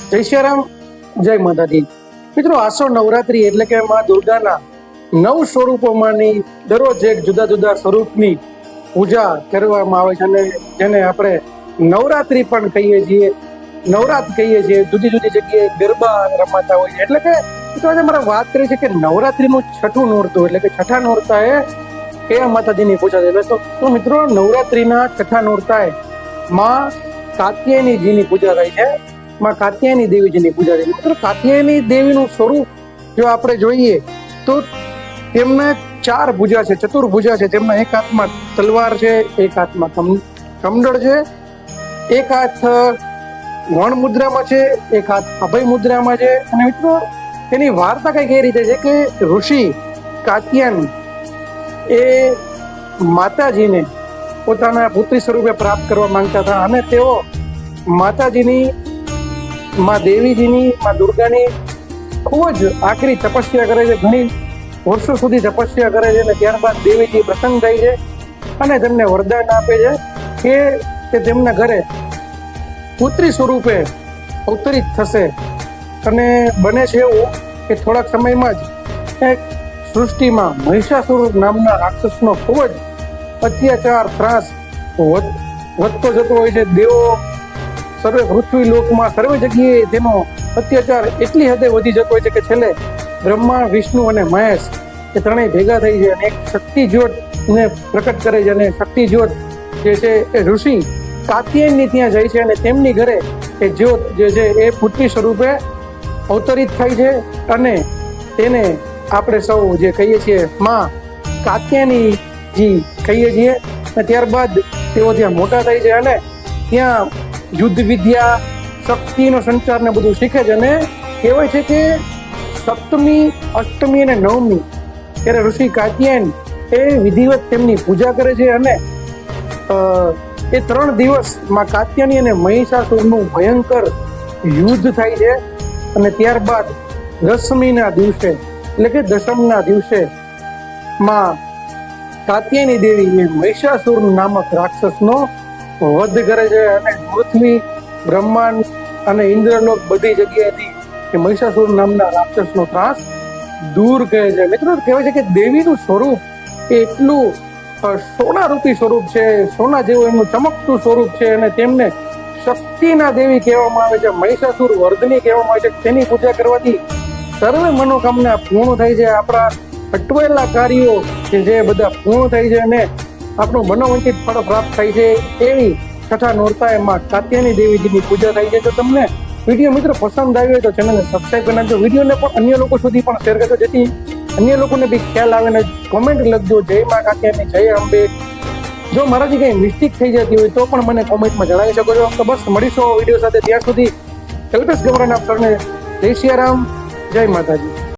જય શ્રીરામ, જય માતાજી. મિત્રો, આસો નવરાત્રી એટલે કે માં દુર્ગાના 9 સ્વરૂપોમાંની દરરોજ એક જુદા જુદા સ્વરૂપની પૂજા કરવામાં આવે છે અને જેને આપણે નવરાત્રી પણ કહીએ છીએ, નવરાત કહીએ છીએ. જુદી જુદી જગ્યાએ ગરબા રમાતા હોય છે. એટલે કે મિત્રો આજે મારે વાત કરી છે કે નવરાત્રીનું છઠ્ઠું નોરતું એટલે કે છઠ્ઠા નોરતાએ કયા માતાજીની પૂજા છે. તો મિત્રો, નવરાત્રીના છઠ્ઠા નોરતાએ માં કાત્યાયનીજીની પૂજા થાય છે. માં કાત્યાયની દેવીજીની પૂજા છે. મિત્રો, કાત્યાયની દેવીનું સ્વરૂપ જો આપણે જોઈએ તો તેમના 4 ભુજા છે, ચતુર્ભુજા છે. તેમના એક હાથમાં તલવાર છે, એક હાથમાં કમંડળ છે, એક હાથ વણ મુદ્રામાં છે, એક હાથ અભય મુદ્રામાં છે. અને મિત્રો, તેની વાર્તા કઈક એ રીતે છે કે ઋષિ કાત્યાયન એ માતાજીને પોતાના પુત્રી સ્વરૂપે પ્રાપ્ત કરવા માંગતા હતા અને તેઓ માતાજીની, માં દેવીજીની, માં દુર્ગાની ખૂબ જ આકરી તપસ્યા કરે છે. ઘણી વર્ષો સુધી તપસ્યા કરે છે અને ત્યારબાદ દેવીજી પ્રસન્ન થાય છે અને તેમને વરદાન આપે છે કે તેમના ઘરે પુત્રી સ્વરૂપે અવતરિત થશે. અને બને છે એવું કે થોડાક સમયમાં જ એક સૃષ્ટિમાં મહિષાસુર નામના રાક્ષસનો ખૂબ જ અત્યાચાર, ત્રાસ વધતો જતો હોય છે. દેવો સર્વે પૃથ્વી લોકમાં સર્વે જગ્યાએ તેનો અત્યાચાર એટલી હદે વધી જતો હોય છે કે છેલ્લે બ્રહ્મા, વિષ્ણુ અને મહેશ એ ત્રણેય ભેગા થઈ છે અને એક શક્તિ જ્યોતને પ્રકટ કરે છે. અને શક્તિ જ્યોત જે છે એ ઋષિ કાત્યાયનની ત્યાં જાય છે અને તેમની ઘરે એ જ્યોત જે છે એ પુત્રી સ્વરૂપે અવતરિત થાય છે અને તેને આપણે સૌ જે કહીએ છીએ માં કાત્યાયનીજી કહીએ છીએ. અને ત્યારબાદ તેઓ ત્યાં મોટા થાય છે અને ત્યાં યુદ્ધ વિદ્યા, શક્તિનો સંચાર ને બધું શીખે છે. અને કહેવાય છે કે સપ્તમી, અષ્ટમી અને નવમી ત્યારે ઋષિ કાત્યાયન એ વિધિવત તેમની પૂજા કરે છે અને એ 3 દિવસ માં કાત્યાયની અને મહિષાસુરનું ભયંકર યુદ્ધ થાય છે. અને ત્યારબાદ દશમીના દિવસે એટલે કે દશમના દિવસે માં કાત્યાયની દેવી એ મહિષાસુર નામક રાક્ષસનો વધ કરે છે અને પૃથ્વી, બ્રહ્માંડ અને ઇન્દ્રલોક બધી જગ્યાએથી એ મહિષાસુર નામના રાક્ષસનો ત્રાસ દૂર કરે છે. મિત્રો, કહેવાય છે કે દેવીનું સ્વરૂપ એ એટલું સોનારૂપી સ્વરૂપ છે, સોના જેવું એમનું ચમકતું સ્વરૂપ છે અને તેમને શક્તિના દેવી કહેવામાં આવે છે, મહિષાસુર વર્ધની કહેવામાં આવે છે. તેની પૂજા કરવાથી સર્વે મનોકામના પૂર્ણ થાય છે. આપણા અટવાયેલા કાર્યો જે બધા પૂર્ણ થાય છે અને આપણું મનોવંચિત ફળ પ્રાપ્ત થાય છે. એવી છઠ્ઠા નોરતાએ માં કાત્યાયની દેવીજીની પૂજા થાય છે. તો તમને વિડીયો મિત્રો પસંદ આવ્યો હોય તો ચેનલને સબસ્ક્રાઈબ કરી નાખજો. વિડીયોને પણ અન્ય લોકો સુધી પણ શેર કરજો જેથી અન્ય લોકોને બી ખ્યાલ આવે ને કોમેન્ટ લખજો, જય માં કાત્યાયની, જય અંબે. જો મારાથી કંઈ મિસ્ટેક થઈ જતી હોય તો પણ મને કોમેન્ટમાં જણાવી શકો છો. તો બસ મળીશું વિડીયો સાથે. ત્યાં સુધી કલ્પેશ ગવરાના સરને જય શ્રી રામ, જય માતાજી.